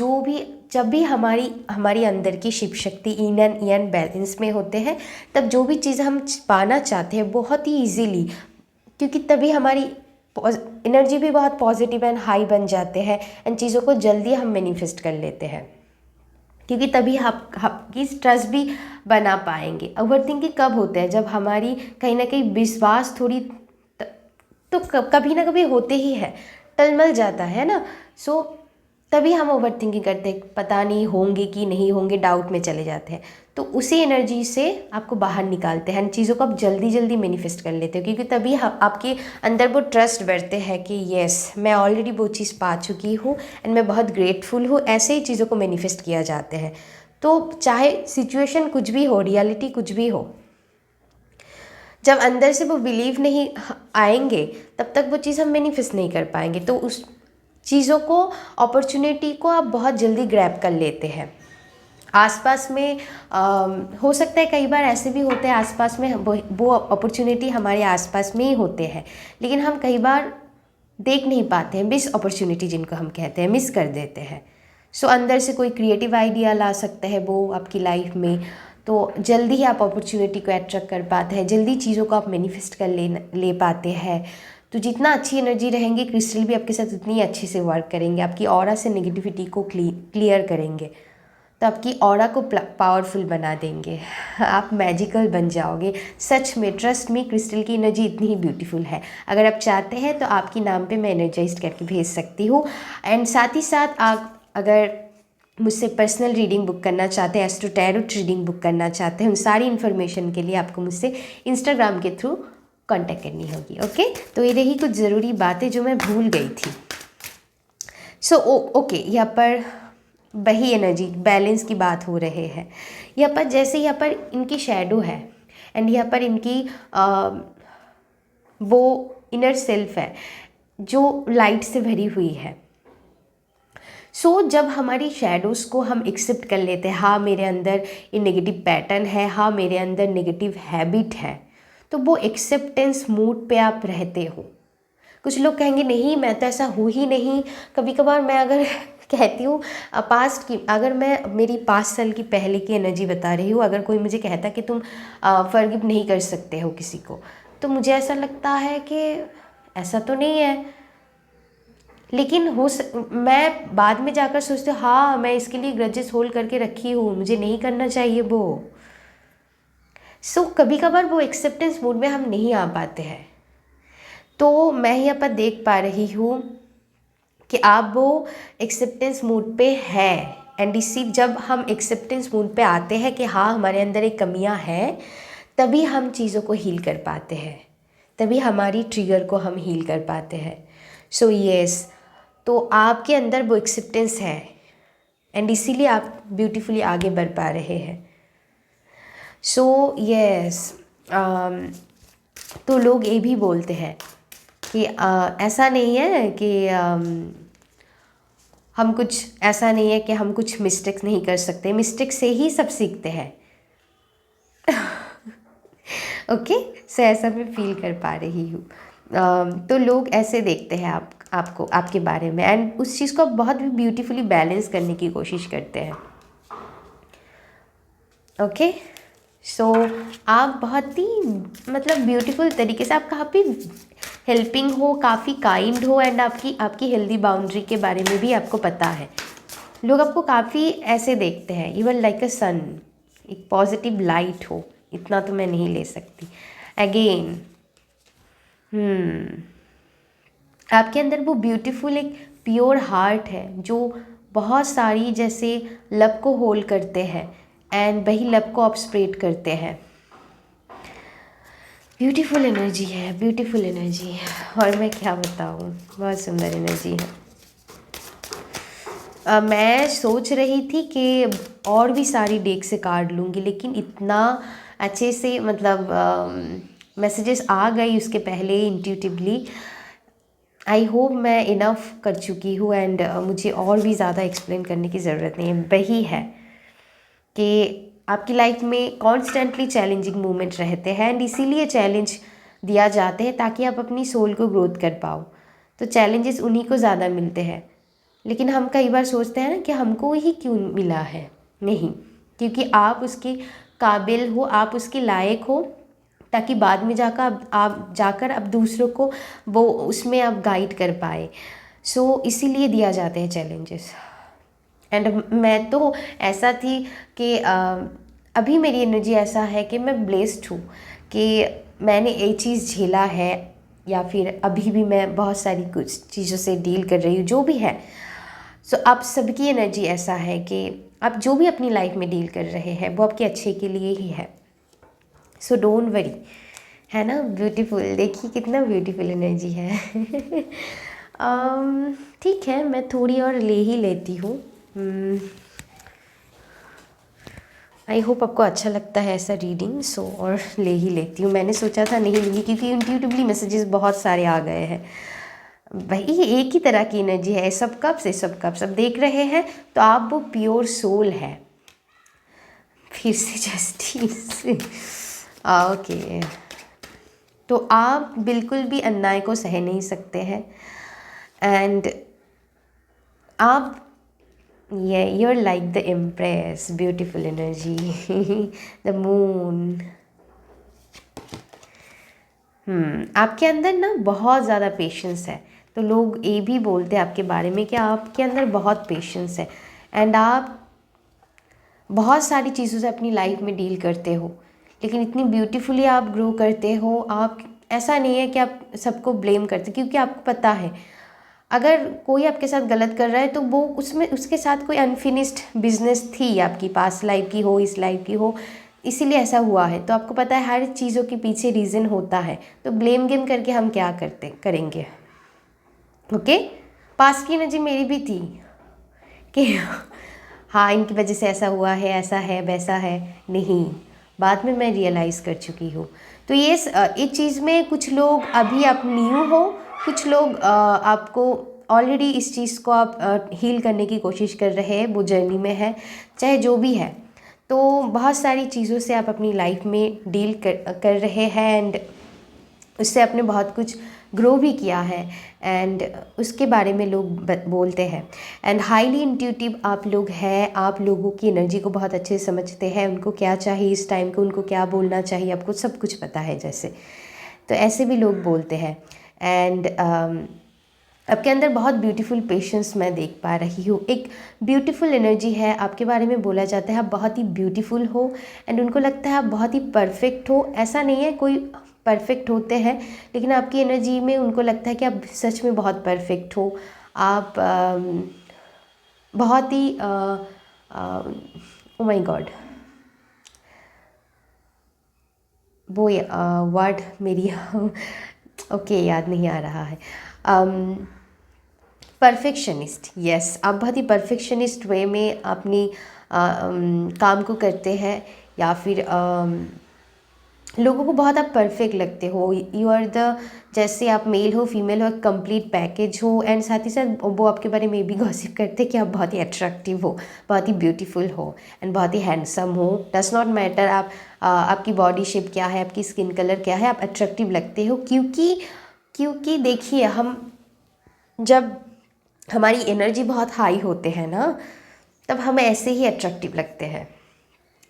Speaker 1: जब भी हमारी अंदर की Shiv Shakti in and N balance में होते हैं, तब जो भी चीज़ हम पाना चाहते हैं बहुत ही इजीली, क्योंकि तभी हमारी एनर्जी भी बहुत पॉजिटिव एंड हाई बन जाते हैं एंड चीज़ों को जल्दी हम मैनिफेस्ट कर लेते हैं, क्योंकि तभी आपकी ट्रस्ट भी बना पाएंगे। ओवर थिंकिंग कब होता है? जब हमारी कहीं ना कहीं विश्वास थोड़ी तो कभी ना कभी होते ही है, टलमल जाता है ना। सो तभी हम ओवर थिंकिंग करते हैं, पता नहीं होंगे कि नहीं होंगे, डाउट में चले जाते हैं। तो उसी एनर्जी से आपको बाहर निकालते हैं, चीज़ों को आप जल्दी जल्दी मैनिफेस्ट कर लेते हो, क्योंकि तभी आपके अंदर वो ट्रस्ट बढ़ते हैं कि येस, मैं ऑलरेडी वो चीज़ पा चुकी हूँ एंड मैं बहुत ग्रेटफुल हूँ। ऐसे ही चीज़ों को मैनिफेस्ट किया जाते हैं। तो चाहे सिचुएशन कुछ भी हो, रियलिटी कुछ भी हो, जब अंदर से वो बिलीव नहीं आएंगे तब तक वो चीज़ हम मैनिफेस्ट नहीं कर पाएंगे। तो उस चीज़ों को, अपॉर्चुनिटी को आप बहुत जल्दी ग्रैब कर लेते हैं। आसपास में हो सकता है कई बार ऐसे भी होते हैं आसपास में वो अपॉर्चुनिटी हमारे आसपास में ही होते हैं, लेकिन हम कई बार देख नहीं पाते हैं, मिस अपॉर्चुनिटी जिनको हम कहते हैं, मिस कर देते हैं। सो अंदर से कोई क्रिएटिव आइडिया ला सकता है वो आपकी लाइफ में, तो जल्दी ही आप अपॉर्चुनिटी को अट्रैक्ट कर पाते हैं, जल्दी चीज़ों को आप मैनिफेस्ट कर ले पाते हैं। तो जितना अच्छी एनर्जी रहेंगे, क्रिस्टल भी आपके साथ उतनी अच्छे से वर्क करेंगे, आपकी ऑरा से नेगेटिविटी को क्लियर करेंगे, तो आपकी ऑरा को पावरफुल बना देंगे, आप मैजिकल बन जाओगे। सच में, ट्रस्ट में, क्रिस्टल की एनर्जी इतनी ही ब्यूटीफुल है। अगर आप चाहते हैं तो आपके नाम पे मैं एनर्जाइज करके भेज सकती हूँ। एंड साथ ही साथ आप अगर मुझसे पर्सनल रीडिंग बुक करना चाहते हैं, एस्ट्रो टैरोट रीडिंग बुक करना चाहते हैं, उन सारी इन्फॉर्मेशन के लिए आपको मुझसे इंस्टाग्राम के थ्रू कांटेक्ट करनी होगी। ओके, तो ये रही कुछ ज़रूरी बातें जो मैं भूल गई थी। सो ओके, यहाँ पर वही एनर्जी बैलेंस की बात हो रहे हैं। यहाँ पर जैसे यहाँ पर इनकी शैडो है एंड यहाँ पर इनकी वो इनर सेल्फ है जो लाइट से भरी हुई है। सो जब हमारी शैडोज़ को हम एक्सेप्ट कर लेते हैं, हाँ मेरे अंदर ये नेगेटिव पैटर्न है, हाँ मेरे अंदर नेगेटिव हैबिट है, तो वो एक्सेप्टेंस मूड पे आप रहते हो। कुछ लोग कहेंगे नहीं, मैं तो ऐसा हूँ ही नहीं। कभी कभार मैं अगर कहती हूँ पास्ट की, अगर मैं मेरी 5 साल की पहले की एनर्जी बता रही हूँ, अगर कोई मुझे कहता कि तुम फॉरगिव नहीं कर सकते हो किसी को, तो मुझे ऐसा लगता है कि ऐसा तो नहीं है। लेकिन मैं बाद में जाकर सोचती हूँ, हाँ मैं इसके लिए ग्रजेस होल्ड करके रखी हूँ, मुझे नहीं करना चाहिए वो। सो कभी कभार वो एक्सेप्टेंस मूड में हम नहीं आ पाते हैं। तो मैं यहाँ पर देख पा रही हूँ कि आप वो एक्सेप्टेंस मूड पे है एंड इसी जब हम एक्सेप्टेंस मूड पे आते हैं कि हाँ हमारे अंदर एक कमियां हैं, तभी हम चीज़ों को हील कर पाते हैं, तभी हमारी ट्रिगर को हम हील कर पाते हैं। सो यस, तो आपके अंदर वो एक्सेप्टेंस है एंड इसीलिए आप ब्यूटीफुली आगे बढ़ पा रहे हैं। सो यस, तो लोग ये भी बोलते हैं कि ऐसा नहीं है कि हम कुछ, ऐसा नहीं है कि हम कुछ मिस्टेक्स नहीं कर सकते, मिस्टेक से ही सब सीखते हैं। ओके, सो ऐसा मैं फील कर पा रही हूँ। तो लोग ऐसे देखते हैं आपको, आपके बारे में, एंड उस चीज़ को बहुत भी ब्यूटीफुली बैलेंस करने की कोशिश करते हैं। ओके, सो आप बहुत ही मतलब ब्यूटीफुल तरीके से, आप काफ़ी हेल्पिंग हो, काफ़ी काइंड हो एंड आपकी हेल्दी बाउंड्री के बारे में भी आपको पता है। लोग आपको काफ़ी ऐसे देखते हैं, यू आर लाइक अ सन, एक पॉजिटिव लाइट हो, इतना तो मैं नहीं ले सकती। अगेन आपके अंदर वो ब्यूटीफुल एक प्योर हार्ट है जो बहुत सारी जैसे लव को होल्ड करते हैं एंड वही लव को आप स्प्रेड करते हैं। ब्यूटीफुल एनर्जी है, ब्यूटीफुल एनर्जी है, और मैं क्या बताऊँ, बहुत सुंदर एनर्जी है। मैं सोच रही थी कि और भी सारी डेक से कार्ड लूँगी, लेकिन इतना अच्छे से मतलब मैसेजेस आ गई उसके पहले इंट्यूटिवली। आई होप मैं इनफ कर चुकी हूँ एंड मुझे और भी ज़्यादा एक्सप्लेन करने की ज़रूरत नहीं है। वही है कि आपकी लाइफ में कॉन्स्टेंटली चैलेंजिंग मोमेंट रहते हैं एंड इसीलिए चैलेंज दिया जाते हैं ताकि आप अपनी सोल को ग्रोथ कर पाओ। तो चैलेंजेस उन्हीं को ज़्यादा मिलते हैं, लेकिन हम कई बार सोचते हैं ना कि हमको ही क्यों मिला है। नहीं, क्योंकि आप उसके काबिल हो, आप उसके लायक हो, ताकि बाद में जाकर आप दूसरों को वो उसमें आप गाइड कर पाए। सो इसीलिए दिया जाते हैं चैलेंजेस। एंड मैं तो ऐसा थी कि अभी मेरी एनर्जी ऐसा है कि मैं ब्लेस्ड हूँ कि मैंने ये चीज़ झेला है, या फिर अभी भी मैं बहुत सारी कुछ चीज़ों से डील कर रही हूँ, जो भी है। सो आप सबकी एनर्जी ऐसा है कि आप जो भी अपनी लाइफ में डील कर रहे हैं वो आपके अच्छे के लिए ही है। सो डोंट वरी, है ना। ब्यूटीफुल, देखिए कितना ब्यूटीफुल एनर्जी है। ठीक है, मैं थोड़ी और ले ही लेती हूँ। आई होप आपको अच्छा लगता है ऐसा रीडिंग, सो और ले ही लेती हूँ। मैंने सोचा था नहीं लूँगी क्योंकि इंट्यूटिवली मैसेजेस बहुत सारे आ गए हैं। भाई एक ही तरह की एनर्जी है, सब कप सब देख रहे हैं, तो आप वो प्योर सोल है। फिर से जस्टिस। ओके, तो आप बिल्कुल भी अन्याय को सह नहीं सकते हैं एंड आप you're like the empress, beautiful energy। the moon। आपके अंदर ना बहुत ज़्यादा पेशेंस है, तो लोग ये भी बोलते हैं आपके बारे में कि आपके अंदर बहुत पेशेंस है एंड आप बहुत सारी चीज़ों से अपनी लाइफ में डील करते हो, लेकिन इतनी ब्यूटीफुली आप ग्रो करते हो। आप ऐसा नहीं है कि आप सबको ब्लेम करते, क्योंकि आपको पता है अगर कोई आपके साथ गलत कर रहा है तो वो उसमें उसके साथ कोई अनफिनिश्ड बिजनेस थी, आपकी पास्ट लाइफ की हो, इस लाइफ की हो, इसीलिए ऐसा हुआ है। तो आपको पता है हर चीज़ों के पीछे रीज़न होता है, तो ब्लेम गेम करके हम क्या करेंगे। ओके, पास्ट की एनर्जी मेरी भी थी कि हाँ इनकी वजह से ऐसा हुआ है, ऐसा है, वैसा है। नहीं, बाद में मैं रियलाइज़ कर चुकी हूँ। तो ये इस चीज़ में कुछ लोग अभी आप न्यू हो, कुछ लोग आपको ऑलरेडी इस चीज़ को आप हील करने की कोशिश कर रहे हैं, वो जर्नी में है, चाहे जो भी है। तो बहुत सारी चीज़ों से आप अपनी लाइफ में डील कर रहे हैं एंड उससे आपने बहुत कुछ ग्रो भी किया है एंड उसके बारे में लोग बोलते हैं। एंड हाईली इंट्यूटिव आप लोग हैं, आप लोगों की एनर्जी को बहुत अच्छे से समझते हैं, उनको क्या चाहिए इस टाइम को, उनको क्या बोलना चाहिए, आपको सब कुछ पता है जैसे। तो ऐसे भी लोग बोलते हैं एंड आपके अंदर बहुत ब्यूटीफुल पेशेंस मैं देख पा रही हूँ। एक ब्यूटीफुल एनर्जी है, आपके बारे में बोला जाता है आप बहुत ही ब्यूटीफुल हो एंड उनको लगता है आप बहुत ही परफेक्ट हो। ऐसा नहीं है कोई परफेक्ट होते हैं, लेकिन आपकी एनर्जी में उनको लगता है कि आप सच में बहुत परफेक्ट हो। आप बहुत ही ओ माय गॉड, वो वर्ड मेरी ओके याद नहीं आ रहा है। परफेक्शनिस्ट, यस, आप बहुत ही परफेक्शनिस्ट वे में अपनी काम को करते हैं, या फिर लोगों को बहुत आप परफेक्ट लगते हो। यू आर द, जैसे आप मेल हो फीमेल हो, कंप्लीट पैकेज हो एंड साथ ही साथ वो आपके बारे में भी गॉसिप करते हैं कि आप बहुत ही अट्रैक्टिव हो, बहुत ही ब्यूटीफुल हो एंड बहुत ही हैंडसम हो। डज नॉट मैटर आप आपकी बॉडी शेप क्या है, आपकी स्किन कलर क्या है, आप अट्रैक्टिव लगते हो। क्योंकि देखिए, हम जब हमारी एनर्जी बहुत हाई होते हैं ना, तब हम ऐसे ही अट्रैक्टिव लगते हैं।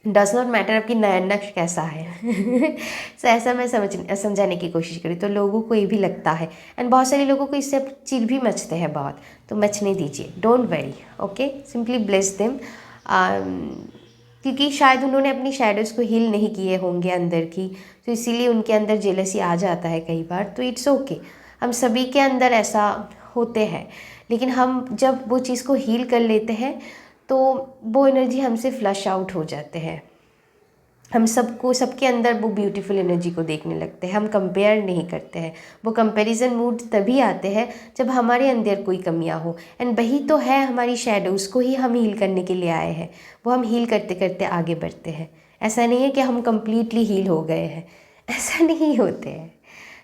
Speaker 1: डज नॉट मैटर आपकी नयन नक्श कैसा है। सो ऐसा मैं समझाने की कोशिश करी तो लोगों को ये भी लगता है, एंड बहुत सारे लोगों को इससे चिढ़ भी मचते हैं बहुत, तो मचने दीजिए, don't worry, okay, simply bless them. क्योंकि शायद उन्होंने अपनी शैडोज़ को हील नहीं किए होंगे अंदर की, तो इसीलिए उनके अंदर जेलसी आ जाता है कई बार, तो इट्स ओके, हम सभी के अंदर ऐसा होते हैं, लेकिन हम जब वो चीज़ को हील कर लेते हैं तो वो एनर्जी हमसे फ्लश आउट हो जाते हैं, हम सबको सबके अंदर वो ब्यूटीफुल एनर्जी को देखने लगते हैं, हम कंपेयर नहीं करते हैं। वो कंपैरिजन मूड तभी आते हैं जब हमारे अंदर कोई कमियां हो, एंड वही तो है हमारी शैडोज़ को ही हम हील करने के लिए आए हैं, वो हम हील करते करते आगे बढ़ते हैं। ऐसा नहीं है कि हम कम्प्लीटली हील हो गए हैं, ऐसा नहीं होते हैं।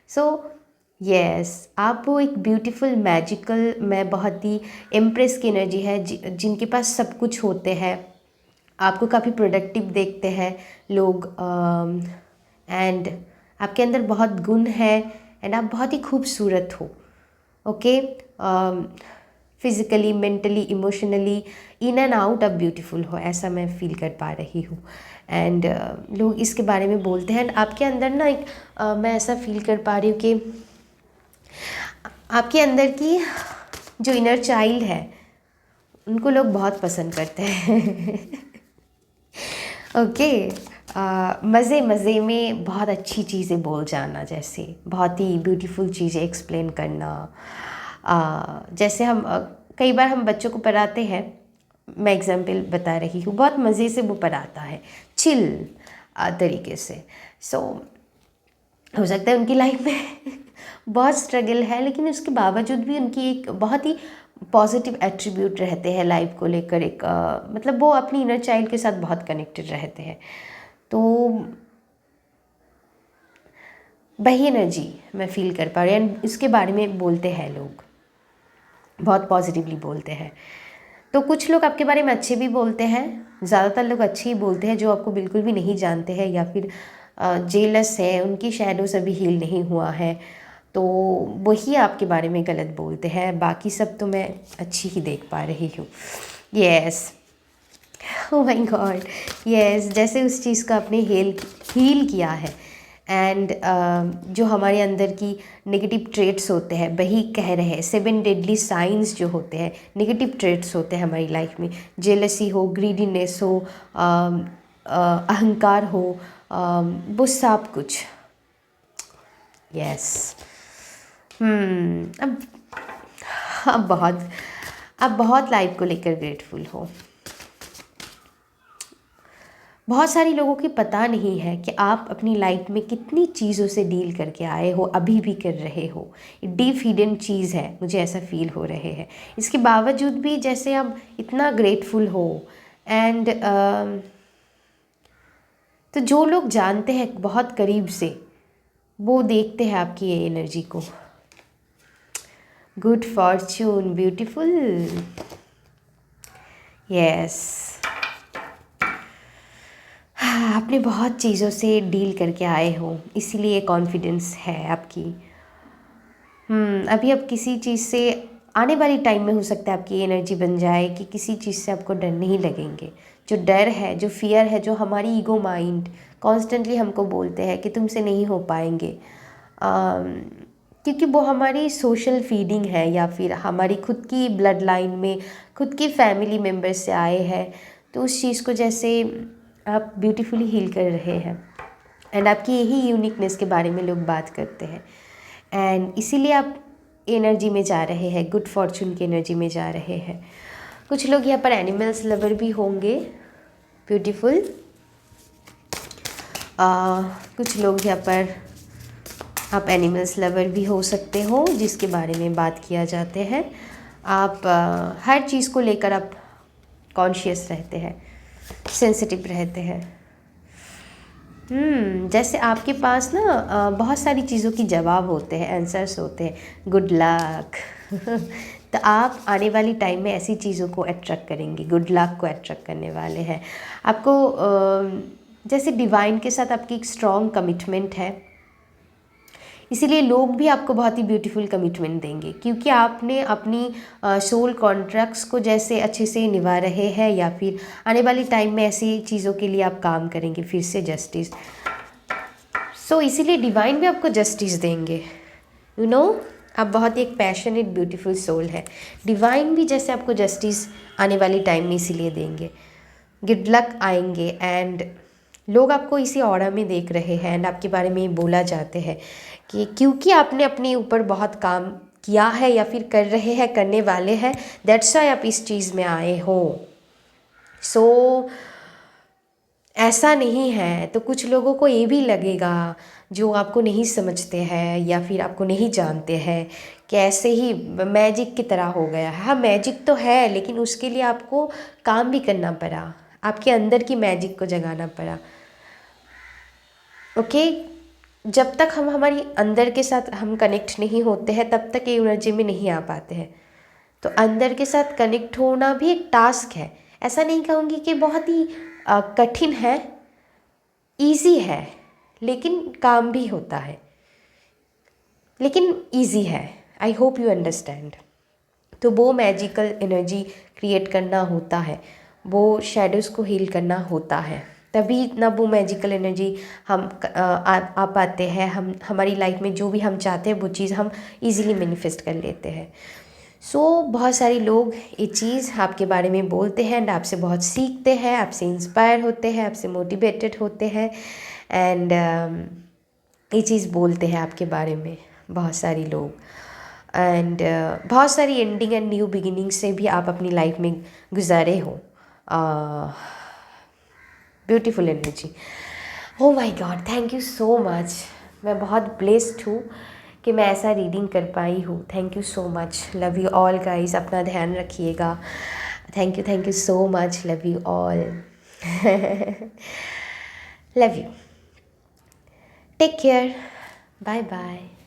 Speaker 1: सो यस, आप वो एक ब्यूटीफुल मैजिकल, मैं बहुत ही इम्प्रेस की एनर्जी है जिनके पास सब कुछ होते हैं, आपको काफ़ी प्रोडक्टिव देखते हैं लोग, एंड आपके अंदर बहुत गुण है, एंड आप बहुत ही खूबसूरत हो, okay, physically, mentally, emotionally, in and out आप ब्यूटीफुल हो, ऐसा मैं फील कर पा रही हूँ। एंड लोग इसके बारे में बोलते हैं, एंड आपके अंदर ना एक मैं ऐसा फील कर पा रही हूँ कि आपके अंदर की जो इनर चाइल्ड है उनको लोग बहुत पसंद करते हैं। ओके, मज़े मज़े में बहुत अच्छी चीज़ें बोल जाना, जैसे बहुत ही ब्यूटीफुल चीज़ें एक्सप्लेन करना, जैसे हम कई बार हम बच्चों को पढ़ाते हैं, मैं एग्जांपल बता रही हूँ, बहुत मज़े से वो पढ़ाता है, चिल तरीके से। सो हो सकता है उनकी लाइफ में बहुत स्ट्रगल है, लेकिन उसके बावजूद भी उनकी एक बहुत ही पॉजिटिव एट्रीब्यूट रहते हैं लाइफ को लेकर, एक मतलब वो अपनी इनर चाइल्ड के साथ बहुत कनेक्टेड रहते हैं, तो वही एनर्जी मैं फील कर पा रही हूँ, एंड इसके बारे में बोलते हैं लोग, बहुत पॉजिटिवली बोलते हैं। तो कुछ लोग आपके बारे में अच्छे भी बोलते हैं, ज़्यादातर लोग अच्छे ही बोलते हैं, जो आपको बिल्कुल भी नहीं जानते हैं या फिर जेलस है, उनकी शैडोज़ अभी हील नहीं हुआ है, तो वही आपके बारे में गलत बोलते हैं, बाकी सब तो मैं अच्छी ही देख पा रही हूँ। Yes, oh my God, yes, जैसे उस चीज़ का आपने हील किया है, एंड जो हमारे अंदर की नेगेटिव ट्रेट्स होते हैं, वही कह रहे हैं 7 डेडली साइंस जो होते हैं, नेगेटिव ट्रेट्स होते हैं हमारी लाइफ में, जेलसी हो, ग्रीडीनेस हो, अहंकार हो, वो सब कुछ। यस, अब आप बहुत लाइफ को लेकर ग्रेटफुल हो। बहुत सारे लोगों की पता नहीं है कि आप अपनी लाइफ में कितनी चीज़ों से डील करके आए हो, अभी भी कर रहे हो, डीप हिडन चीज़ है, मुझे ऐसा फील हो रहे हैं। इसके बावजूद भी जैसे आप इतना ग्रेटफुल हो, एंड तो जो लोग जानते हैं बहुत करीब से, वो देखते हैं आपकी ये एनर्जी को। गुड फॉर्च्यून, ब्यूटीफुल, यस, आपने बहुत चीज़ों से डील करके आए हो, इसीलिए कॉन्फिडेंस है आपकी। अभी आप किसी चीज़ से, आने वाली टाइम में हो सकता है आपकी एनर्जी बन जाए कि किसी चीज़ से आपको डर नहीं लगेंगे। जो डर है, जो फियर है, जो हमारी ईगो माइंड कॉन्स्टेंटली हमको बोलते हैं कि तुमसे नहीं हो पाएंगे, क्योंकि वो हमारी सोशल फीडिंग है, या फिर हमारी खुद की ब्लड लाइन में खुद की फैमिली मेम्बर से आए हैं, तो उस चीज़ को जैसे आप ब्यूटीफुली हील कर रहे हैं, एंड आपकी यही यूनिकनेस के बारे में लोग बात करते हैं, एंड इसीलिए आप एनर्जी में जा रहे हैं, गुड फॉर्चून की एनर्जी में जा रहे हैं। कुछ लोग यहाँ पर एनिमल्स लवर भी होंगे, ब्यूटीफुल। कुछ लोग यहाँ पर आप एनिमल्स लवर भी हो सकते हो, जिसके बारे में बात किया जाते हैं। आप हर चीज़ को लेकर आप कॉन्शियस रहते हैं, सेंसिटिव रहते हैं। जैसे आपके पास ना बहुत सारी चीज़ों की जवाब होते हैं, आंसर्स होते हैं, गुड लक। तो आप आने वाली टाइम में ऐसी चीज़ों को अट्रैक्ट करेंगे, गुड लक को अट्रैक्ट करने वाले हैं। आपको जैसे डिवाइन के साथ आपकी एक स्ट्रॉन्ग कमिटमेंट है, इसीलिए लोग भी आपको बहुत ही ब्यूटीफुल कमिटमेंट देंगे, क्योंकि आपने अपनी सोल कॉन्ट्रैक्ट्स को जैसे अच्छे से निभा रहे हैं, या फिर आने वाली टाइम में ऐसी चीज़ों के लिए आप काम करेंगे फिर से जस्टिस। सो इसीलिए डिवाइन भी आपको जस्टिस देंगे। यू नो, आप बहुत ही एक पैशनेट ब्यूटीफुल सोल है। डिवाइन भी जैसे आपको जस्टिस आने वाली टाइम में इसीलिए देंगे, गुड लक आएंगे। एंड लोग आपको इसी ऑरा में देख रहे हैं एंड आपके बारे में बोला जाते हैं कि क्योंकि आपने अपने ऊपर बहुत काम किया है या फिर कर रहे हैं, करने वाले हैं, दैट्स वाई आप इस चीज़ में आए हो। सो ऐसा नहीं है तो कुछ लोगों को ये भी लगेगा जो आपको नहीं समझते हैं या फिर आपको नहीं जानते हैं कि ऐसे ही मैजिक की तरह हो गया है। हाँ, मैजिक तो है, लेकिन उसके लिए आपको काम भी करना पड़ा, आपके अंदर की मैजिक को जगाना पड़ा। ओके, जब तक हम हमारी अंदर के साथ हम कनेक्ट नहीं होते हैं तब तक ये एनर्जी में नहीं आ पाते हैं। तो अंदर के साथ कनेक्ट होना भी एक टास्क है। ऐसा नहीं कहूँगी कि बहुत ही कठिन है, इजी है, लेकिन काम भी होता है, लेकिन इजी है। I hope you understand. तो वो मैजिकल एनर्जी क्रिएट करना होता है, वो शेडोज़ को हील करना होता है, तभी इतना वो मैजिकल एनर्जी हम आ पाते हैं। हम हमारी लाइफ में जो भी हम चाहते हैं वो चीज़ हम इजीली मैनिफेस्ट कर लेते हैं। सो बहुत सारे लोग ये चीज़ आपके बारे में बोलते हैं एंड आपसे बहुत सीखते हैं, आपसे इंस्पायर होते हैं, आपसे मोटिवेटेड होते हैं एंड ये चीज़ बोलते हैं आपके बारे में बहुत सारे लोग। एंड बहुत सारी एंडिंग एंड न्यू बिगिनिंग से भी आप अपनी लाइफ में गुजारे हो। Beautiful energy. Oh my God, thank you so much. मैं बहुत ब्लेस्ड हूँ कि मैं ऐसा रीडिंग कर पाई हूँ। Thank you so much. Love you all guys, अपना ध्यान रखिएगा। Thank you so much. Love you all. Love you. Take care. Bye bye.